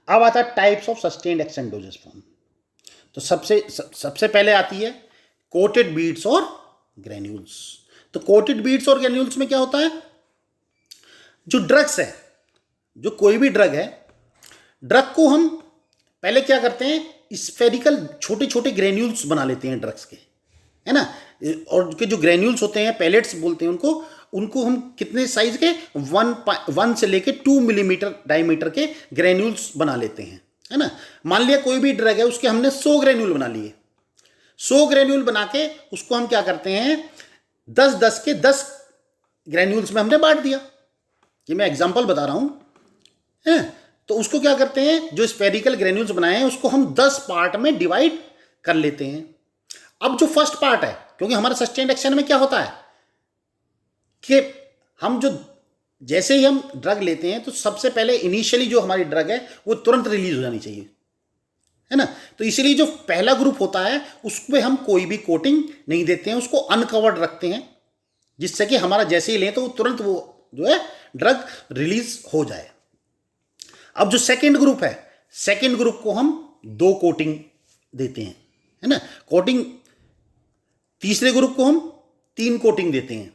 अब आता है types of sustained action doses form. तो सबसे पहले आती है कोटेड बीड्स और ग्रेन्यूल्स। तो कोटेड बीड्स और ग्रेन्यूल्स में क्या होता है, जो ड्रग्स है, जो कोई भी ड्रग है, ड्रग को हम पहले क्या करते हैं, स्फेरिकल छोटे छोटे ग्रेन्यूल्स बना लेते हैं ड्रग्स के, है ना। और के जो ग्रेन्यूल्स होते हैं, पैलेट्स बोलते हैं उनको हम कितने साइज के 1 से लेके 2 मिलीमीटर डायमीटर के ग्रेन्यूल्स बना लेते हैं, है ना। मान लिया कोई भी ड्रग है, उसके हमने 100 ग्रेन्यूल बना लिए। 100 ग्रेन्यूल बना के उसको हम क्या करते हैं, 10-10 के 10 ग्रेन्यूल्स में हमने बांट दिया। ये मैं एग्जांपल बता रहा हूं, है। तो उसको क्या करते हैं, जो स्फेरिकल ग्रेन्यूल्स बनाए हैं उसको हम 10 पार्ट में डिवाइड कर लेते हैं। अब जो फर्स्ट पार्ट है, क्योंकि हमारे सस्टेन्ड एक्शन में क्या होता है कि हम जो जैसे ही हम ड्रग लेते हैं तो सबसे पहले इनिशियली जो हमारी ड्रग है वो तुरंत रिलीज हो जानी चाहिए, है ना। तो इसीलिए जो पहला ग्रुप होता है उसमें हम कोई भी कोटिंग नहीं देते हैं, उसको अनकवर्ड रखते हैं, जिससे कि हमारा जैसे ही लें तो तुरंत वो जो है ड्रग रिलीज हो जाए। अब जो सेकेंड ग्रुप है, सेकेंड ग्रुप को हम 2 कोटिंग देते हैं, है ना, कोटिंग। तीसरे ग्रुप को हम 3 कोटिंग देते हैं,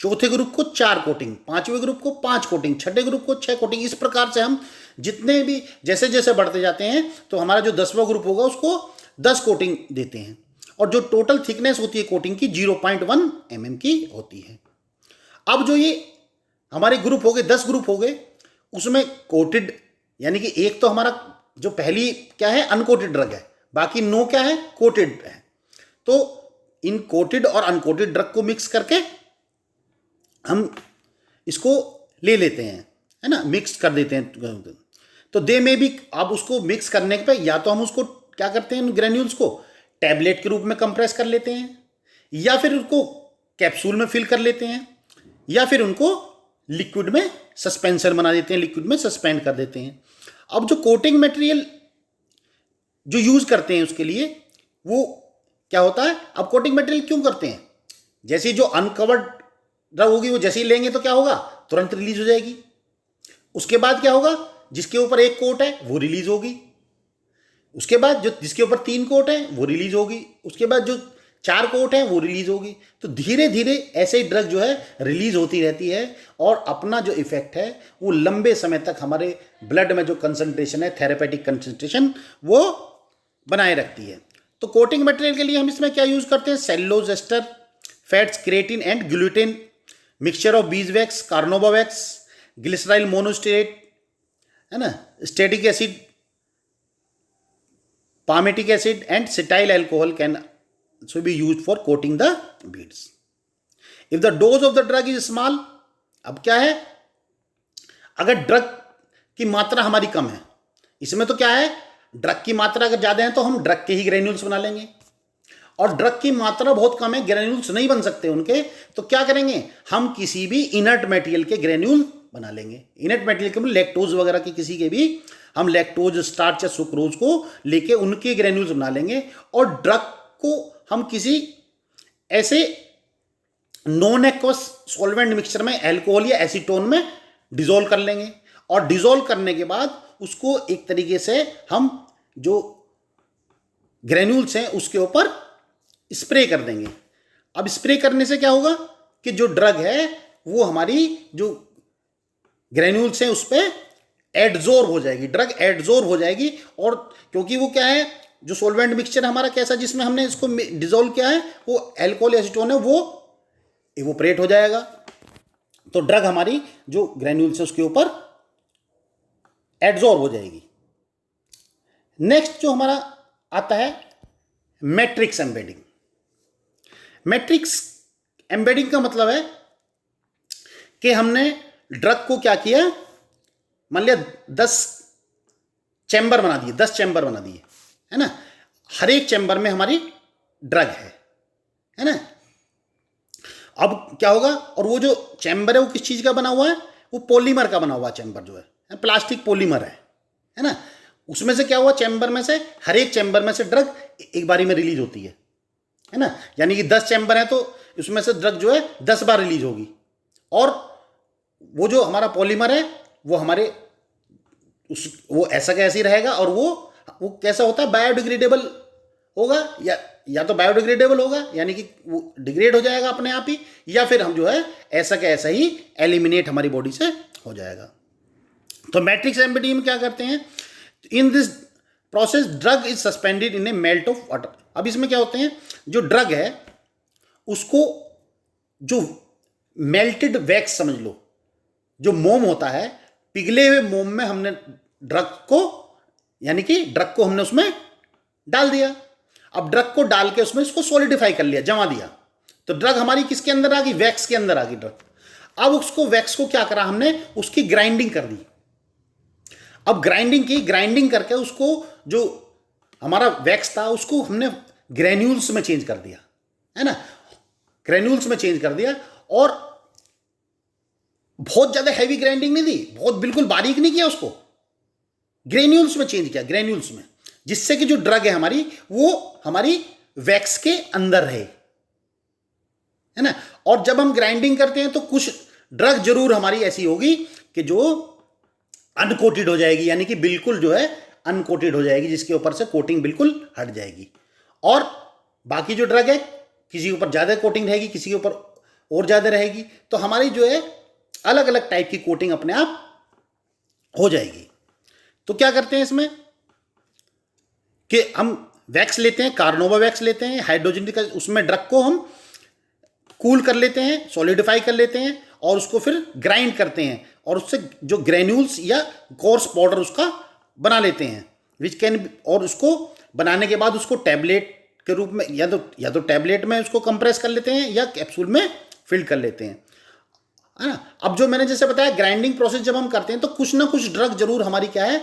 चौथे ग्रुप को 4 कोटिंग, पांचवें ग्रुप को 5 कोटिंग, छठे ग्रुप को 6 कोटिंग। इस प्रकार से हम जितने भी जैसे जैसे बढ़ते जाते हैं तो हमारा जो 10वां ग्रुप होगा उसको 10 कोटिंग देते हैं। और जो टोटल थिकनेस होती है कोटिंग की 0.1 mm की होती है। अब जो ये हमारे ग्रुप हो गए, 10 ग्रुप हो गए, उसमें कोटेड यानी कि एक तो हमारा जो पहली क्या है अनकोटेड ड्रग है, बाकी 9 क्या है कोटेड है। तो इन कोटेड और अनकोटेड ड्रग को मिक्स करके हम इसको ले लेते हैं, है ना, मिक्स कर देते हैं। तो दे में भी अब उसको मिक्स करने पे या तो हम उसको क्या करते हैं, ग्रेन्यूल्स को टैबलेट के रूप में कंप्रेस कर लेते हैं, या फिर उनको कैप्सूल में फिल कर लेते हैं, या फिर उनको लिक्विड में सस्पेंशन बना देते हैं, लिक्विड में सस्पेंड कर देते हैं। अब जो कोटिंग मटेरियल जो यूज करते हैं उसके लिए वो क्या होता है, अब कोटिंग मटेरियल क्यों करते हैं, जैसे जो अनकवर्ड ड्रग होगी वो जैसे ही लेंगे तो क्या होगा, तुरंत रिलीज हो जाएगी। उसके बाद क्या होगा, जिसके ऊपर 1 कोट है वो रिलीज होगी, उसके बाद जो जिसके ऊपर 3 कोट है वो रिलीज होगी, उसके बाद जो 4 कोट है वो रिलीज होगी। तो धीरे धीरे ऐसे ही ड्रग जो है रिलीज होती रहती है और अपना जो इफेक्ट है वो लंबे समय तक हमारे ब्लड में जो कंसंट्रेशन है, थेरेपेटिक कंसंट्रेशन, वो बनाए रखती है। तो कोटिंग मटेरियल के लिए हम इसमें क्या यूज करते हैं, cellulose ester, fats, creatine and gluten, mixture of beeswax, carnauba wax, glyceryl monostearate, है ना, stearic acid, palmitic acid and cetyl alcohol can also be used for coating the beads. If the dose of the drug is small, अब क्या है, अगर drug की मात्रा हमारी कम है, इसमें तो क्या है, ड्रग की मात्रा अगर ज्यादा है तो हम ड्रग के ही ग्रेन्यूल्स बना लेंगे, और ड्रग की मात्रा बहुत कम है, ग्रेन्यूल्स नहीं बन सकते उनके, तो क्या करेंगे, हम किसी भी इनर्ट मटेरियल के ग्रेन्यूल बना लेंगे। इनर्ट मटेरियल के लैक्टोज वगैरह के किसी के भी हम लैक्टोज, स्टार्च या सुक्रोज को लेके उनके ग्रेन्यूल्स बना लेंगे, और ड्रग को हम किसी ऐसे नॉन एक्वस सॉल्वेंट मिक्सचर में अल्कोहल या एसीटोन में डिसॉल्व कर लेंगे, और डिसॉल्व करने के बाद उसको एक तरीके से हम जो ग्रेन्यूल्स हैं उसके ऊपर स्प्रे कर देंगे। अब स्प्रे करने से क्या होगा कि जो ड्रग है वो हमारी जो ग्रेन्यूल्स हैं उस पर एडजोर्ब हो जाएगी, ड्रग एडजोर्ब हो जाएगी। और क्योंकि वो क्या है, जो सोलवेंट मिक्सचर हमारा कैसा जिसमें हमने इसको डिसॉल्व किया है वो अल्कोहल एसीटोन है, वो इवोपरेट हो जाएगा, तो ड्रग हमारी जो ग्रेन्यूल्स है उसके ऊपर एडजॉर्ब हो जाएगी। नेक्स्ट जो हमारा आता है मैट्रिक्स एम्बेडिंग। मैट्रिक्स एम्बेडिंग का मतलब है कि हमने ड्रग को क्या किया, मान लिया 10 चैम्बर बना दिए, 10 चैम्बर बना दिए, है ना, हर एक चैम्बर में हमारी ड्रग है ना। अब क्या होगा, और वो जो चैम्बर है वो किस चीज का बना हुआ है, वो पॉलीमर का बना हुआ चैम्बर जो है प्लास्टिक पॉलीमर है ना। उसमें से क्या हुआ, चैम्बर में से हर एक चैम्बर में से ड्रग एक बारी में रिलीज होती है ना, यानी कि 10 चैम्बर है तो उसमें से ड्रग जो है 10 बार रिलीज होगी, और वो जो हमारा पॉलीमर है वो हमारे वो ऐसा कैसे ही रहेगा, और वो कैसा होता है, बायोडिग्रेडेबल होगा, या तो बायोडिग्रेडेबल होगा यानी कि वो डिग्रेड हो जाएगा अपने आप ही, या फिर हम जो है ऐसा का ऐसा ही एलिमिनेट हमारी बॉडी से हो जाएगा। तो मैट्रिक्स एम्बिडियम क्या करते हैं, in this process drug is suspended in A melt of water. अब इसमें क्या होते हैं, जो ड्रग है उसको, जो मेल्टेड वैक्स समझ लो, जो मोम होता है, पिघले हुए मोम में हमने ड्रग को, यानी कि ड्रग को हमने उसमें डाल दिया। अब ड्रग को डाल के उसमें इसको सॉलिडिफाई कर लिया, जमा दिया, तो ड्रग हमारी किसके अंदर आ गई, वैक्स के अंदर आ गई ड्रग। अब उसको वैक्स को क्या करा हमने, उसकी ग्राइंडिंग कर दी। अब ग्राइंडिंग की, ग्राइंडिंग करके उसको, जो हमारा वैक्स था उसको हमने ग्रेन्यूल्स में चेंज कर दिया, है ना, ग्रेन्यूल्स में चेंज कर दिया। और बहुत ज्यादा हैवी ग्राइंडिंग नहीं दी, बहुत बिल्कुल बारीक नहीं किया उसको, ग्रेन्यूल्स में चेंज किया, ग्रेन्यूल्स में, जिससे कि जो ड्रग है हमारी वो हमारी वैक्स के अंदर रहे, है ना। और जब हम ग्राइंडिंग करते हैं तो कुछ ड्रग जरूर हमारी ऐसी होगी कि जो अनकोटेड हो जाएगी, यानी कि बिल्कुल जो है अनकोटेड हो जाएगी, जिसके ऊपर से कोटिंग बिल्कुल हट जाएगी। और बाकी जो ड्रग है किसी के ऊपर ज़्यादा कोटिंग रहेगी, किसी के ऊपर और ज़्यादा रहेगी, तो हमारी जो है अलग अलग टाइप की कोटिंग अपने आप हो जाएगी। तो क्या करते हैं इसमें कि हम वैक्स लेते हैं, कार्नोवा वैक्स लेते हैं, हाइड्रोजन का, उसमें ड्रग को हम कूल कर लेते हैं, सॉलिडिफाई कर लेते हैं, और उसको फिर ग्राइंड करते हैं, और उससे जो ग्रेन्यूल्स या कोर्स पाउडर उसका बना लेते हैं, विच कैन, और उसको बनाने के बाद उसको टैबलेट के रूप में, या तो टैबलेट में उसको कंप्रेस कर लेते हैं या कैप्सूल में फिल कर लेते हैं, है ना। अब जो मैंने जैसे बताया, ग्राइंडिंग प्रोसेस जब हम करते हैं तो कुछ ना कुछ ड्रग जरूर हमारी क्या है,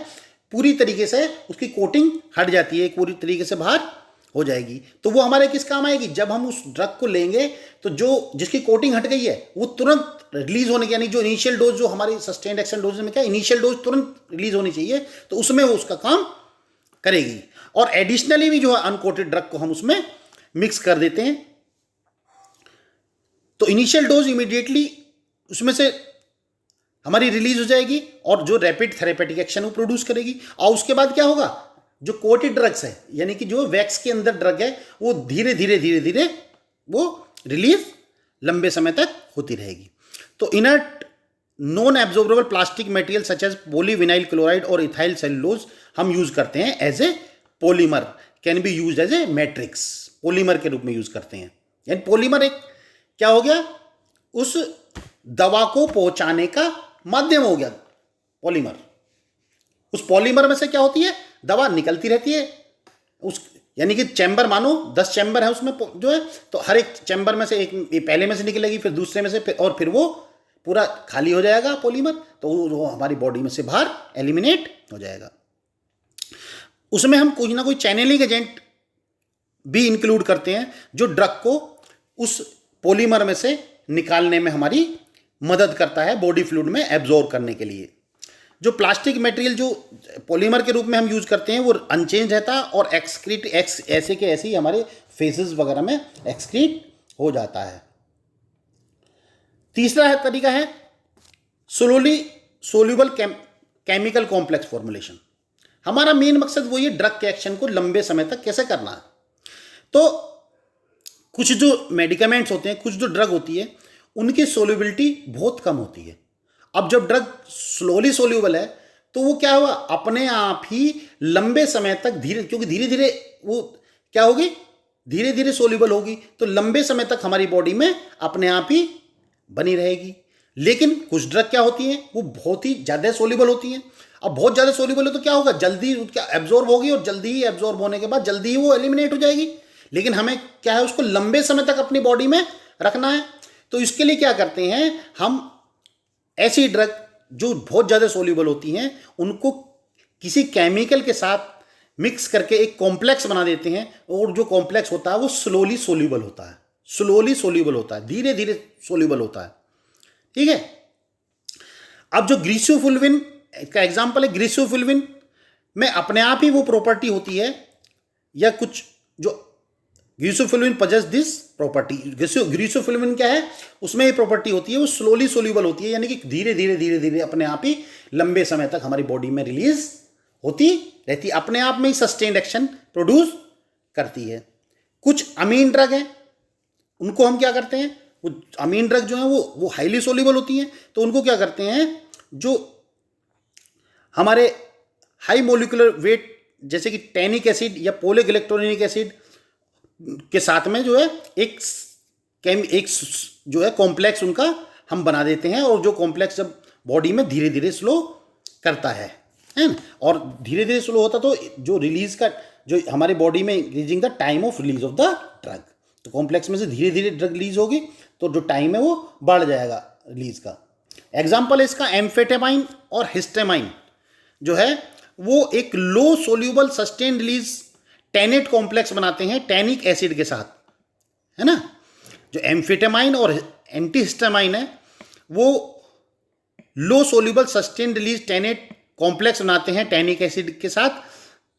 पूरी तरीके से उसकी कोटिंग हट जाती है, पूरी तरीके से बाहर हो जाएगी। तो वो हमारे किस काम आएगी, जब हम उस ड्रग को लेंगे तो जो जिसकी कोटिंग हट गई है वो तुरंत रिलीज होने की, यानी जो इनिशियल डोज, जो हमारी सस्टेन्ड एक्शन डोज में क्या इनिशियल डोज तुरंत रिलीज होनी चाहिए, तो उसमें वो उसका काम करेगी। और एडिशनली भी जो है अनकोटेड ड्रग को हम उसमें मिक्स कर देते हैं, तो इनिशियल डोज इमीडिएटली उसमें से हमारी रिलीज हो जाएगी, और जो रैपिड थेरेपेटिक एक्शन वो प्रोड्यूस करेगी। और उसके बाद क्या होगा, जो कोटेड ड्रग्स है, यानी कि जो वैक्स के अंदर ड्रग है, वो धीरे धीरे धीरे धीरे वो रिलीज लंबे समय तक होती रहेगी। तो inert non absorbable plastic material such as polyvinyl chloride और इथाइल सेलुलोज हम यूज करते हैं as a polymer, can be use as a matrix, polymer के रूप में यूज करते हैं। यानी पॉलीमर एक क्या हो गया, उस दवा को पहुंचाने का माध्यम हो गया पॉलीमर। उस पॉलीमर में से क्या होती है, दवा निकलती रहती है, उस यानी कि चैम्बर मानो 10 चैम्बर है उसमें जो है, तो हर एक चैम्बर में से एक पहले में से निकलेगी, फिर दूसरे में से, और फिर वो पूरा खाली हो जाएगा पॉलीमर, तो वो हमारी बॉडी में से बाहर एलिमिनेट हो जाएगा। उसमें हम कोई ना कोई चैनलिंग एजेंट भी इंक्लूड करते हैं, जो ड्रग को उस पॉलीमर में से निकालने में हमारी मदद करता है, बॉडी फ्लूइड में एब्जॉर्ब करने के लिए। जो प्लास्टिक मटेरियल जो पॉलीमर के रूप में हम यूज करते हैं वो अनचेंज रहता है, और एक्सक्रीट ऐसे के ऐसे ही हमारे फेसेस वगैरह में एक्सक्रीट हो जाता है। तीसरा तरीका है slowly soluble chemical complex formulation. हमारा मेन मकसद वो ये ड्रग के एक्शन को लंबे समय तक कैसे करना है। तो कुछ जो मेडिकामेंट्स होते हैं, कुछ जो ड्रग होती है, उनकी सोल्यूबिलिटी बहुत कम होती है। अब जब ड्रग स्लोली सोल्यूबल है तो वो क्या हुआ, अपने आप ही लंबे समय तक क्योंकि धीरे धीरे वो क्या होगी, धीरे धीरे सोल्यूबल होगी, तो लंबे समय तक हमारी बॉडी में अपने आप ही बनी रहेगी। लेकिन कुछ ड्रग क्या होती हैं, वो बहुत ही ज़्यादा सोल्यूबल होती हैं। अब बहुत ज़्यादा सोल्यूबल है तो क्या होगा, जल्दी क्या एब्जॉर्ब होगी, और जल्दी ही एब्जॉर्ब होने के बाद जल्दी ही वो एलिमिनेट हो जाएगी। लेकिन हमें क्या है, उसको लंबे समय तक अपनी बॉडी में रखना है। तो इसके लिए क्या करते हैं, हम ऐसी ड्रग जो बहुत ज़्यादा सोल्यूबल होती हैं उनको किसी केमिकल के साथ मिक्स करके एक कॉम्प्लेक्स बना देते हैं, और जो कॉम्प्लेक्स होता है वो स्लोली सोल्यूबल होता है, स्लोली सोल्यूबल होता है, धीरे धीरे सोल्यूबल होता है। ठीक है। अब जो ग्रीसोफुल्विन का एग्जाम्पल है, ग्रीसोफुल्विन में अपने आप ही वो प्रॉपर्टी होती है, या कुछ जो ग्रीसोफिल्मिन पजेस दिस प्रॉपर्टी। ग्रीसोफिल्मिन क्या है, उसमें ये प्रॉपर्टी होती है, वो स्लोली सोल्यूबल होती है, यानी कि धीरे धीरे धीरे धीरे अपने आप ही लंबे समय तक हमारी बॉडी में रिलीज होती रहती है, अपने आप में ही सस्टेन्ड एक्शन प्रोड्यूस करती है। कुछ अमीन ड्रग है, उनको हम क्या करते हैं, वो अमीन ड्रग जो है वो हाईली सोल्यूबल होती हैं, तो उनको क्या करते हैं, जो हमारे हाई मोलिकुलर वेट जैसे कि टैनिक एसिड या पोलीग्लाइकोलिक एसिड के साथ में जो है एक जो है कॉम्प्लेक्स उनका हम बना देते हैं, और जो कॉम्प्लेक्स जब बॉडी में धीरे धीरे स्लो करता है ना, और धीरे धीरे स्लो होता तो जो रिलीज का जो हमारे बॉडी में increasing the time of release of the drug, तो कॉम्प्लेक्स में से धीरे धीरे ड्रग रिलीज होगी तो जो टाइम है वो बढ़ जाएगा रिलीज का। एग्जाम्पल है इसका एम्फेटामाइन और हिस्टामाइन जो है वो एक low soluble sustain release tannate complex बनाते हैं टैनिक एसिड के साथ, है ना। जो एम्फेटामाइन और एंटीहिस्टामाइन है वो low soluble sustain release tannate complex बनाते हैं टैनिक एसिड के साथ,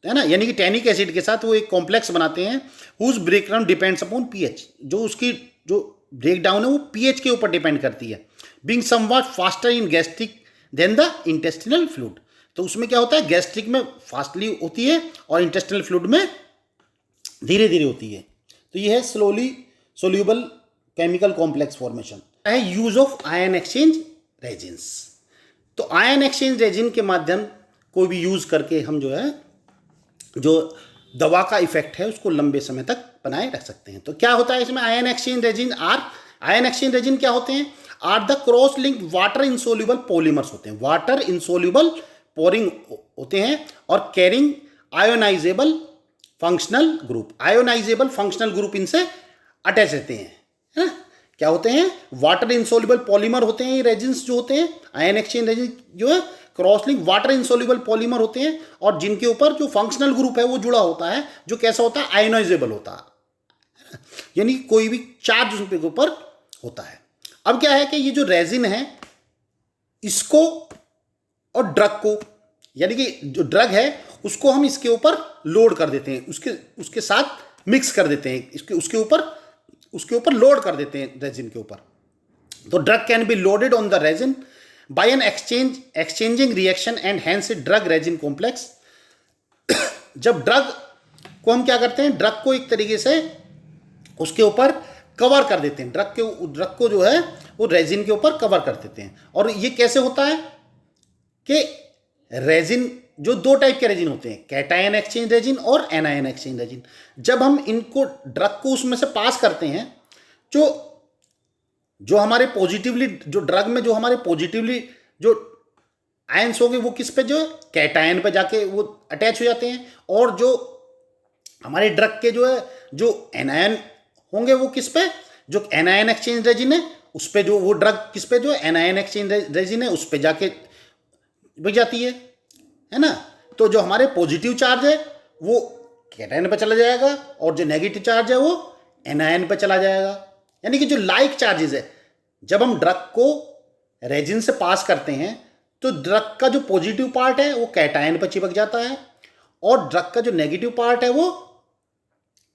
है ना, यानी कि टैनिक एसिड के साथ वो एक कॉम्प्लेक्स बनाते हैं whose breakdown depends upon pH, जो उसकी जो ब्रेकडाउन है वो पीएच के ऊपर डिपेंड करती है, being somewhat faster in gastric than the intestinal fluid. तो उसमें क्या होता है, गैस्ट्रिक में फास्टली होती है और इंटेस्टिनल फ्लूइड में धीरे धीरे होती है। तो ये है slowly soluble chemical complex formation. है use of ion exchange resins. तो आयन एक्सचेंज रेजिन के माध्यम कोई भी यूज करके हम जो है जो दवा का इफेक्ट है उसको लंबे समय तक बनाए रख सकते हैं। तो क्या होता है इसमें, ion exchange resin ion exchange resin क्या होते हैं, are the cross link water insoluble polymers होते हैं, वाटर इंसोल्यूबल पोरिंग होते हैं और carrying ionisable functional group, ionisable functional group इनसे अटैच रहते हैं, है ना। क्या होते हैं, वाटर इंसोल्यूबल पॉलीमर होते हैं ये रेजिन्स जो होते हैं, आयन एक्सचेंज रेजिन जो है cross link water insoluble polymer होते हैं और जिनके ऊपर जो फंक्शनल ग्रुप है वो जुड़ा होता है, जो कैसा होता है, आयोनाइजेबल होता है, यानी कोई भी चार्ज उसके ऊपर होता है। अब क्या है कि ये जो रेजिन है इसको और ड्रग को, यानी कि जो ड्रग है उसको हम इसके ऊपर लोड कर देते हैं, उसके साथ मिक्स कर देते हैं, उसके ऊपर लोड कर देते हैं रेजिन के ऊपर। तो drug can be loaded on the resin by an exchanging reaction and hence drug resin complex. जब ड्रग को हम क्या करते हैं, ड्रग को एक तरीके से उसके ऊपर कवर कर देते हैं, ड्रग को जो है वो रेजिन के ऊपर कवर कर देते हैं। और ये कैसे होता है कि रेजिन जो दो टाइप के रेजिन होते हैं, कैटायन एक्सचेंज रेजिन और एनायन एक्सचेंज रेजिन। जब हम इनको ड्रग को उसमें से पास करते हैं, जो हमारे पॉजिटिवली जो ड्रग में जो हमारे पॉजिटिवली जो आयंस होंगे वो किस पे, जो कैटायन पे जाके वो अटैच हो जाते हैं, और जो हमारे ड्रग के जो है जो एनायन होंगे वो किस पे, जो एनायन एक्सचेंज रेजिन है उस पे, जो वो ड्रग किस पे, जो एनायन एक्सचेंज रेजिन है उस पे जाके बिक जाती है ना। तो जो हमारे पॉजिटिव चार्ज है वो कैटायन पे चला जाएगा और जो नेगेटिव चार्ज है वो एनायन पे चला जाएगा, यानी कि जो लाइक चार्जेस है, जब हम ड्रग को रेजिन से पास करते हैं तो ड्रग का जो पॉजिटिव पार्ट है वो कैटायन पर चिपक जाता है और ड्रग का जो नेगेटिव पार्ट है वो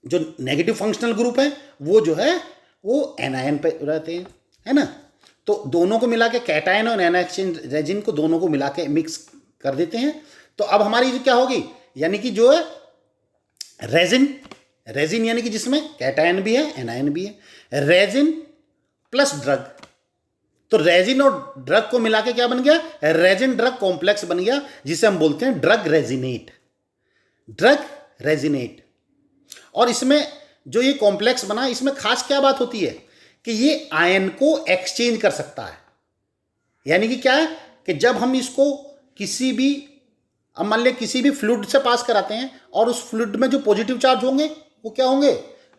जो नेगेटिव फंक्शनल ग्रुप है वो जो है वो एनायन पे रहते हैं, है ना। तो दोनों को मिला के कैटायन और एनायन एक्सचेंज रेजिन को दोनों को मिला के मिक्स कर देते हैं। तो अब हमारी जो क्या होगी, यानी कि जो है रेजिन यानी कि जिसमें कैटायन भी है एनायन भी है, रेजिन प्लस ड्रग। तो रेजिन और ड्रग को मिला के क्या बन गया, रेजिन ड्रग कॉम्प्लेक्स बन गया, जिसे हम बोलते हैं ड्रग रेजिनेट। और इसमें जो ये कॉम्प्लेक्स बना, इसमें खास क्या बात होती है कि ये आयन को एक्सचेंज कर सकता है। यानी कि क्या है कि जब हम इसको किसी भी, अब मान लें किसी भी फ्लूइड से पास कराते हैं और उस फ्लूइड में जो पॉजिटिव चार्ज होंगे वो क्या होंगे,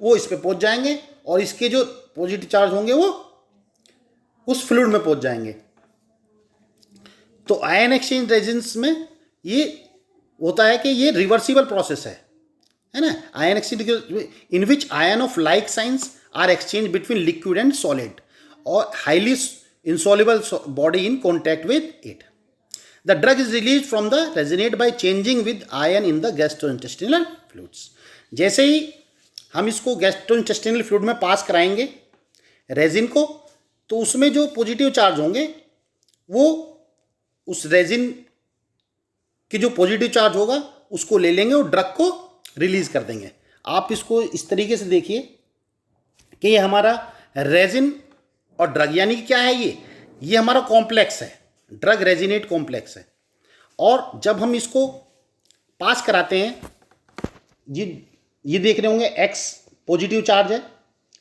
वो इस पे पहुंच जाएंगे और इसके जो पॉजिटिव चार्ज होंगे वो उस फ्लूइड में पहुंच जाएंगे। तो आयन एक्सचेंज रेजिन्स में ये होता है कि ये रिवर्सिबल प्रोसेस है ना। Ion exchange in which ion of like signs are exchange between liquid and solid और highly insoluble body in contact with it. The drug is released from the resonate by changing with ion in the gastrointestinal fluids. जैसे ही हम इसको gastrointestinal fluid में पास कराएंगे resin को, तो उसमें जो पॉजिटिव चार्ज होंगे वो उस रेजिन की जो पॉजिटिव चार्ज होगा उसको ले लेंगे और ड्रग को रिलीज कर देंगे। आप इसको इस तरीके से देखिए कि ये हमारा रेजिन और ड्रग, यानी कि क्या है ये हमारा कॉम्प्लेक्स है, ड्रग रेजिनेट कॉम्प्लेक्स है। और जब हम इसको पास कराते हैं, ये देख रहे होंगे एक्स पॉजिटिव चार्ज है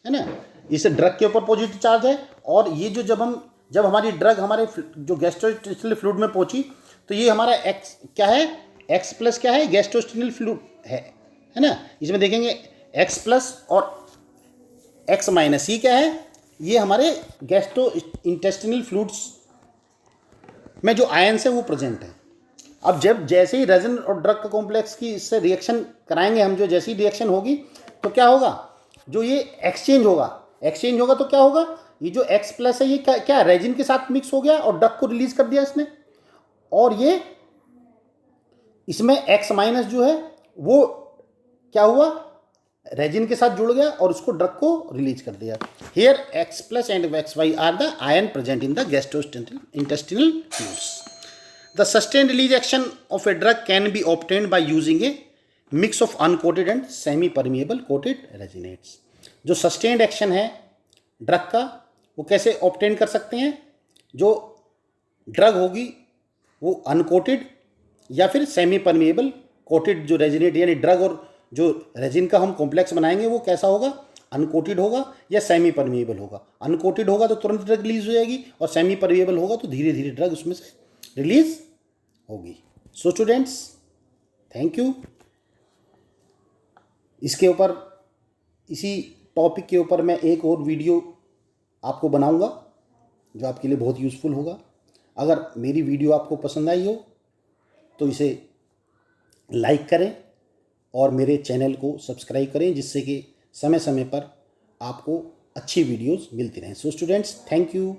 ना, इस ड्रग के ऊपर पॉजिटिव चार्ज है। और ये जो जब हमारी ड्रग हमारे जो गैस्ट्रोइंटेस्टाइनल फ्लूइड में पहुंची, तो ये हमारा एक्स क्या है, एक्स प्लस क्या है, गैस्ट्रोइंटेस्टाइनल फ्लूइड है ना। इसमें देखेंगे एक्स प्लस और एक्स माइनस, ये क्या है, ये हमारे गैस्ट्रोइंटेस्टाइनल फ्लूइड्स में जो आयंस है वो प्रेजेंट है। अब जैसे ही रेजिन और ड्रग का कॉम्प्लेक्स की इससे रिएक्शन कराएंगे हम, जो जैसी रिएक्शन होगी तो क्या होगा, जो ये एक्सचेंज होगा तो क्या होगा, ये जो एक्स प्लस है ये क्या रेजिन के साथ मिक्स हो गया और ड्रग को रिलीज कर दिया इसने, और ये इसमें एक्स माइनस जो है वो क्या हुआ, रेजिन के साथ जुड़ गया और उसको ड्रग को रिलीज कर दिया। Here X plus and X Y are the ion present in the gastrointestinal fluids. The sustained release action of a drug can be obtained by using a mix of uncoated and semi-permeable coated resinates। जो sustained action है drug का वो कैसे obtain कर सकते हैं, जो drug होगी वो अनकोटेड या फिर सेमी परमिएबल कोटेड जो रेजिनेट, यानी ड्रग और जो रेजिन का हम कॉम्प्लेक्स बनाएंगे वो कैसा होगा, अनकोटेड होगा या सेमी परमिएबल होगा। अनकोटेड होगा तो तुरंत ड्रग रिलीज हो जाएगी और सेमी परमिएबल होगा तो धीरे धीरे ड्रग उसमें से रिलीज होगी। So students, thank you. इसके ऊपर, इसी टॉपिक के ऊपर मैं एक और वीडियो आपको बनाऊंगा जो आपके लिए बहुत यूज़फुल होगा। अगर मेरी वीडियो आपको पसंद आई हो तो इसे लाइक करें और मेरे चैनल को सब्सक्राइब करें, जिससे कि समय समय पर आपको अच्छी वीडियोस मिलती रहें। So students, thank you.